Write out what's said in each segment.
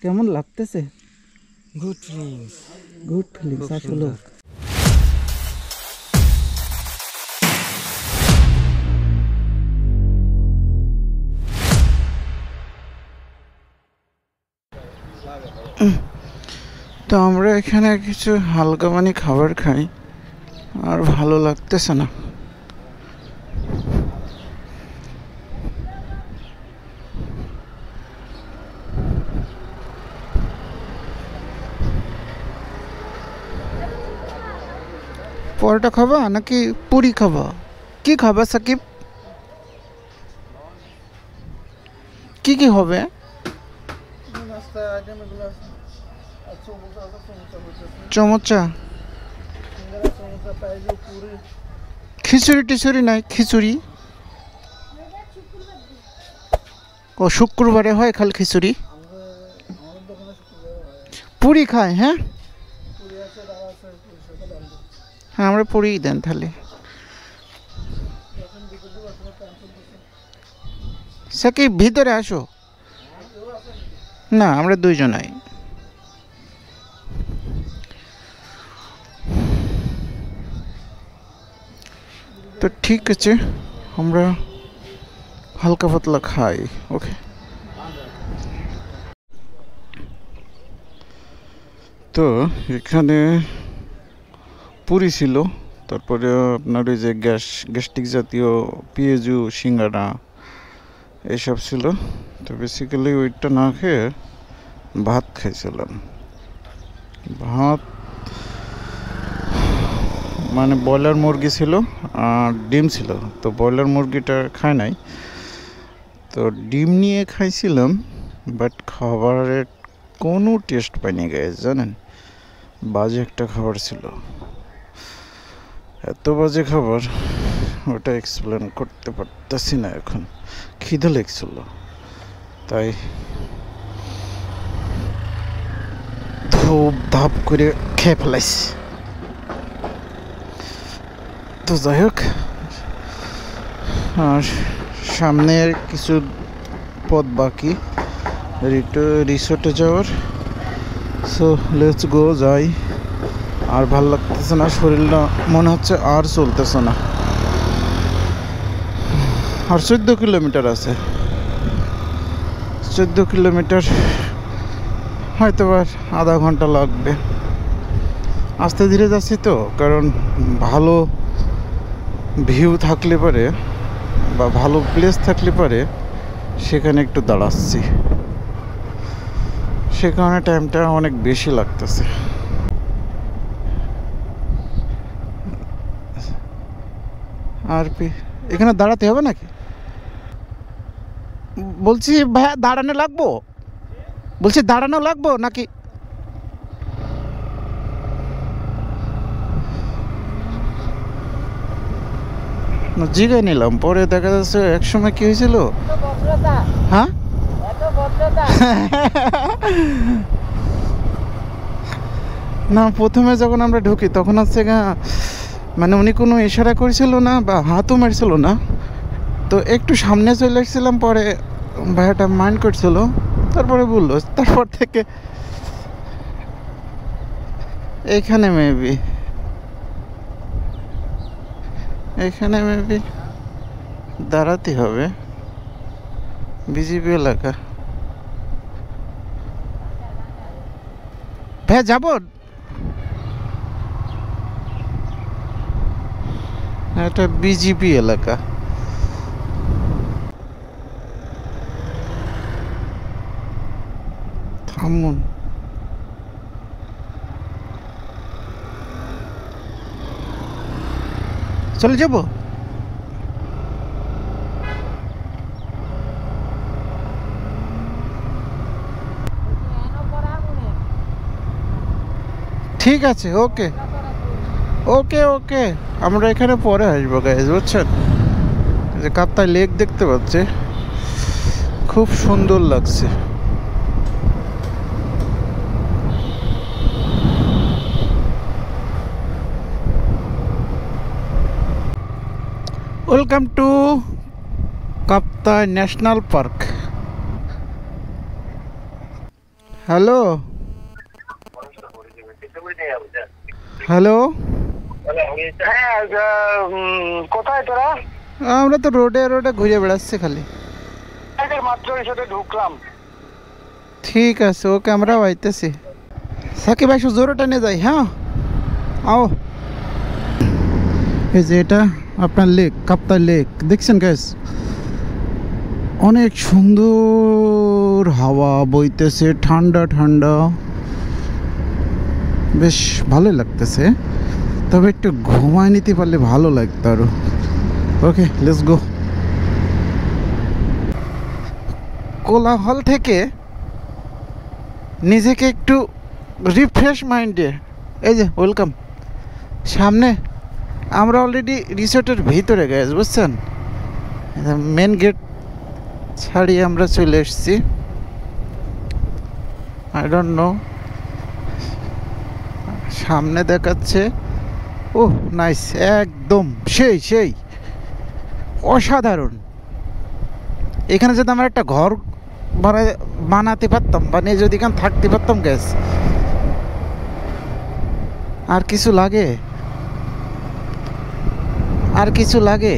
কেমন লাগতেছে? Good feelings, good feelings আসলে। তো আমরা এখানে কিছু হালকা পানি খাবার খাই, আর ভালো লাগতেছে না। পরোটা খাবা নাকি পুরি খাবা? কি খাবা সাকিব? কি কি হবে? চমচা, খিচুড়ি টিচুড়ি নাই? খিচুড়ি ও শুক্রবারে হয় খালি খিচুড়ি। পুরি খায়? হ্যাঁ হ্যাঁ, আমরা পুরিই দেন তাহলে। সাকিব ভিতরে আসো। না, আমরা দুইজনাই। তো ঠিক আছে, আমরা হালকা পাতলা খাই। ওকে। তো এখানে পুরি ছিল, তারপরে আপনার ওই যে গ্যাস্ট্রিক জাতীয় পেঁয়াজু, সিঙ্গাড়া এইসব ছিল। তো বেসিক্যালি ওইটা না খেয়ে ভাত খাইছিলাম। ভাত মানে ব্রয়লার মুরগি ছিল আর ডিম ছিল। তো ব্রয়লার মুরগিটা খাই নাই, তো ডিম নিয়ে খাইছিলাম। বাট খাবারের কোনো টেস্ট পাইনি গাইস, জানেন? বাজে একটা খাবার ছিল, এত বাজে খাবার ওটা এক্সপ্লেন করতে পারতেছি না। এখন খিদে লেগছিল, তাই ধূপ ধাপ করে খেয়ে ফেলাইছি। তো যাই হোক, আর সামনের কিছু পথ বাকি রিসোর্টে যাওয়ার। সো লেটস গো, যাই। আর ভাল লাগতেছে না, শরীরটা মনে হচ্ছে আর চলতেছে না। আর 14 কিলোমিটার আছে, 14 কিলোমিটার, হয়তো আর আধা ঘন্টা লাগবে। আস্তে ধীরে যাচ্ছি তো, কারণ ভালো ভিউ থাকলে পারে বা ভালো প্লেস থাকলে পারে সেখানে একটু দাঁড়াচ্ছি, সে কারণে টাইমটা অনেক বেশি লাগতেছে। আর এখানে দাঁড়াতে হবে নাকি? বলছি ভাইয়া, দাঁড়ানো লাগবো? বলছি দাঁড়ানো লাগবো নাকি? জিগাই নিলাম, পরে দেখা যাচ্ছে একসময় কি হয়েছিল। হ্যাঁ না, প্রথমে যখন আমরা ঢুকি তখন হচ্ছে মানে উনি কোনো ইশারা করেছিল না বা হাতও মারছিল না, তো একটু সামনে চলে এসেছিলাম, পরে ভাইয়াটা মাইন্ড করছিল, তারপরে বললো। তারপর থেকে এখানে মেবি দাঁড়াতে হবে। বিজিবি এলাকা। ভাইয়া যাব? এটা বিজিপি এলাকা। থামুন। চলে যাব? ঠিক আছে, ওকে ওকে ওকে। আমরা এখানে পরে আসবো গাইজ, বুঝছেন? যে কাপ্তাই লেক দেখতে পাচ্ছি, খুব সুন্দর লাগছে। Welcome to Kaptai national park. Hello hello, হ্যাঁ, কোথায় তোরা? আমরা তো রোডে রোডে ঘুরে বেড়াচ্ছি খালি। মাত্র এর সাথে ঢুকলাম। ঠিক আছে, ওকে, আমরাও আইতেছি। সাকিব ভাই জোরে টেনে যাই। হ্যাঁ আও। এই যে এটা আপনার লেক, কাপ্তাই লেক, দেখছেন গ্যাস? অনেক সুন্দর হাওয়া বইতেছে, ঠান্ডা ঠান্ডা, বেশ ভালো লাগতেছে। তবে একটু ঘুমায় নিতে পারলে ভালো লাগতো আরো। ওকে, লেটস গো। কোলাহল থেকে নিজেকে একটু রিফ্রেশ মাইন্ডে, এই যে ওয়েলকাম। সামনে আমরা অলরেডি রিসোর্টের ভিতরে গেছি, বুঝছেন? মেন গেট ছাড়িয়ে আমরা চলে এসেছি। আই ডোন্ট নো, সামনে দেখাচ্ছে। ও নাইস, একদম সেই সেই অসাধারণ। এখানে যদি আমরা একটা ঘর বানাতে পারতাম, বানিয়ে যদি এখানে থাকতে পারতাম গ্যাস, আর কিছু লাগে? আর কিছু লাগে?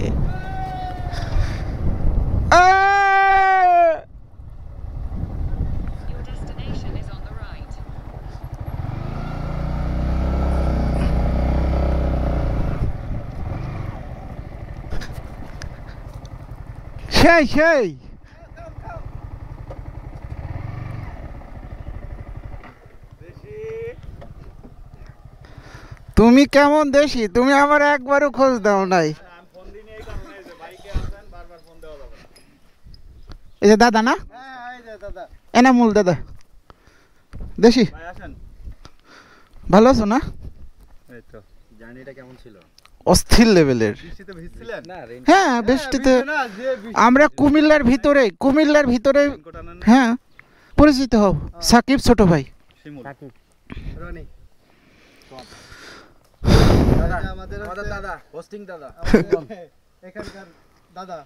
Your destination is on the right. সেই সেই তুমি কেমন দেশি? তুমি আমার একবারও খোঁজ দাও নাই। এই যে দাদা না, এনামুল দাদা, দেশি। ভালো আছো না? এই তো জার্নিটা কেমন ছিল? অস্থির লেভেলের। বৃষ্টিতে ভিজছিলেন? না, হ্যাঁ, বৃষ্টিতে আমরা কুমিল্লার ভিতরে হ্যাঁ, পরিচিত হও। সাকিব ছোট ভাই। শিমুল, রনি, আমাদের দাদা, হোস্টিং দাদা। এখানকার দাদা।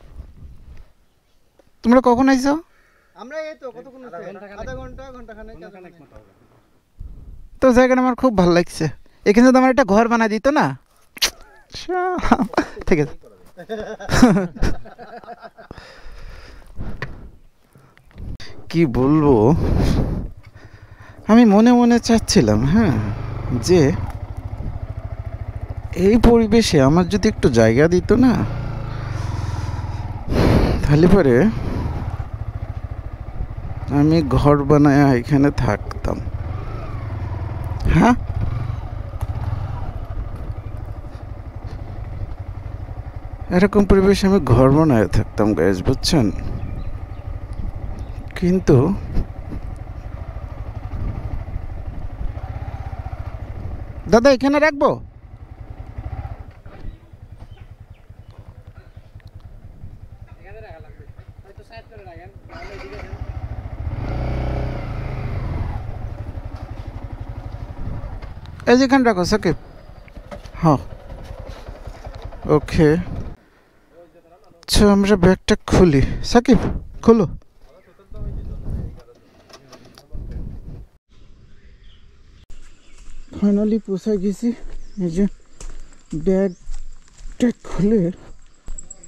তোমরা কখন আইছো? আমরা এই তো কতক্ষণ হচ্ছে? আধা ঘন্টা, ঘন্টাখানেক মতো হবে। তো জায়গাটা আমার খুব ভালো লাগছে। এখানে যদি আমার একটা ঘর বানা দিত না। ঠিক আছে। কি বলবো, আমি মনে মনে চাচ্ছিলাম, হ্যাঁ, যে এই পরিবেশে আমার যদি একটু জায়গা দিত না, তাহলে পরে আমি ঘর বানায় এখানে থাকতাম। হ্যাঁ, এরকম পরিবেশে আমি ঘর বানায় থাকতাম গাইজ, বুঝছেন? কিন্তু দাদা এখানে রাখবো? এই যেখানে রাখো সাকিব। হ্যাঁ, ওকে। আচ্ছা, আমরা ব্যাগটা খুলি। সাকিব খোলো। ফাইনালি পোষায় গেছি। এই যে ব্যাগটা খুলে,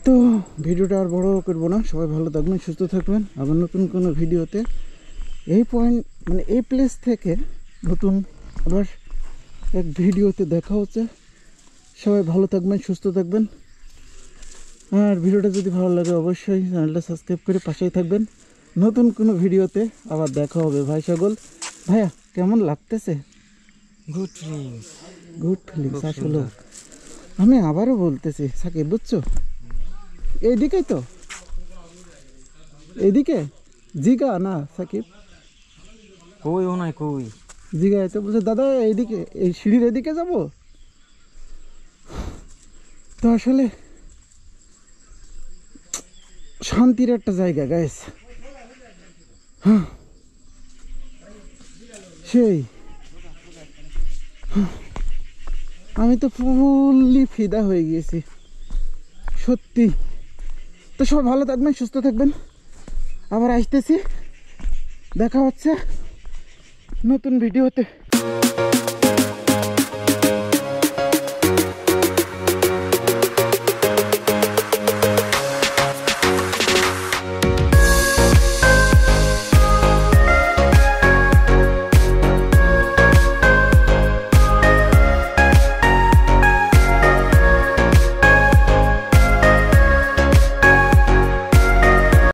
তো ভিডিওটা আর বড় করবো না। সবাই ভালো থাকবেন, সুস্থ থাকবেন। আবার নতুন কোনো ভিডিওতে এই পয়েন্ট, মানে এই প্লেস থেকে নতুন আবার এক ভিডিওতে দেখা হচ্ছে। সবাই ভালো থাকবেন, সুস্থ থাকবেন। আর ভিডিওটা যদি ভালো লাগে অবশ্যই চ্যানেলটা সাবস্ক্রাইব করে পাশেই থাকবেন। নতুন কোনো ভিডিওতে আবার দেখা হবে। ভাই সকল, ভাইয়া কেমন লাগতেছে? Good feelings. গুড ফিলিংস আসলে। আমি আবারও বলতেছি সাকিব, বুঝছো? এইদিকেই তো, এইদিকে জিগা না সাকিব? কই ও নাই কই? জিগায় তো বলছে দাদা এইদিকে, এই সিঁড়ির এদিকে যাব। তো আসলে শান্তির একটা জায়গা গাইস। হ্যাঁ, সেই আমি তো ফুললি ফিদা হয়ে গিয়েছি সত্যি। তো সব ভালো থাকবেন, সুস্থ থাকবেন। আবার আসতেছি, দেখা হচ্ছে নতুন ভিডিওতে